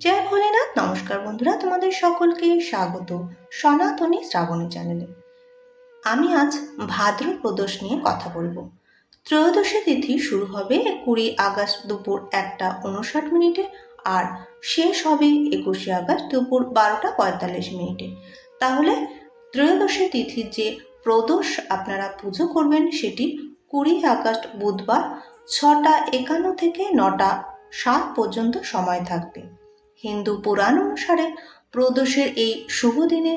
জয় ভোলেনাথ। নমস্কার বন্ধুরা, তোমাদের সকলকে স্বাগত সনাতনী শ্রাবণী চ্যানেলে। আমি আজ ভাদ্র প্রদোষ নিয়ে কথা বলবো। ত্রয়োদশী তিথি শুরু হবে 20 আগস্ট দুপুর 1:59 আর শেষ হবে 21 আগস্ট দুপুর 12:45। তাহলে ত্রয়োদশী তিথির যে প্রদোষ আপনারা পুজো করবেন সেটি 20 আগস্ট বুধবার 6:51 থেকে 9:07 পর্যন্ত সময় থাকবে। হিন্দু পুরাণ অনুসারে প্রদোষের এই শুভ দিনে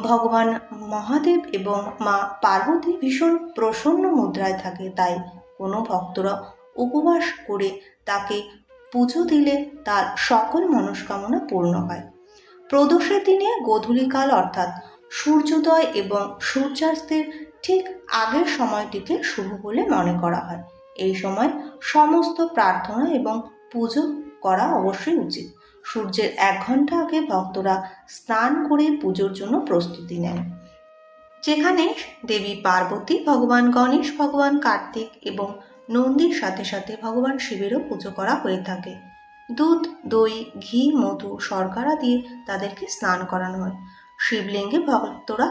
ভগবান মহাদেব এবং মা পার্বতী ভীষণ প্রসন্ন মুদ্রায় থাকে, তাই কোনো ভক্তরা উপবাস করে তাকে পুজো দিলে তার সকল মনস্কামনা পূর্ণ হয়। প্রদোষের দিনে গোধূলিকাল অর্থাৎ সূর্যোদয় এবং সূর্যাস্তের ঠিক আগের সময়টিকে শুভ বলে মনে করা হয়। এই সময় সমস্ত প্রার্থনা এবং পুজো করা অবশ্যই উচিত। সূর্যের 1 ঘন্টা আগে ভক্তরা স্নান করে পুজোর জন্য প্রস্তুতি নেন, যেখানে দেবী পার্বতী, ভগবান গণেশ, ভগবান কার্তিক এবং নন্দীর সাথে সাথে ভগবান শিবেরও পুজো করা হয়ে থাকে। দুধ, দই, ঘি, মধু, শর্করা দিয়ে তাদেরকে স্নান করানো হয়। শিবলিঙ্গে ভক্তরা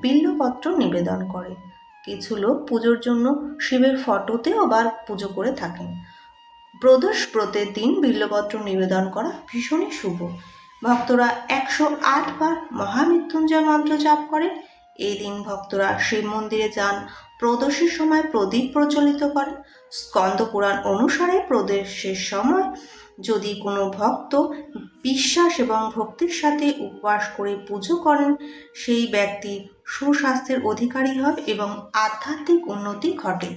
বিল্বপত্র নিবেদন করে। কিছু লোক পুজোর জন্য শিবের ফটোতেও আবার পুজো করে থাকেন। প্রদোষ ব্রতের দিন বিল্বপত্র নিবেদন করা ভীষণই শুভ। ভক্তরা 108 বার মহামৃত্যুঞ্জয় মন্ত্র জাপ করেন। এই দিন ভক্তরা শিব মন্দিরে যান, প্রদোষের সময় প্রদীপ প্রজ্বলিত করেন। স্কন্দ পুরাণ অনুসারে প্রদোষের সময় যদি কোনো ভক্ত বিশ্বাস এবং ভক্তির সাথে উপবাস করে পুজো করেন, সেই ব্যক্তি সুস্বাস্থ্যের অধিকারী হয় এবং আধ্যাত্মিক উন্নতি ঘটে।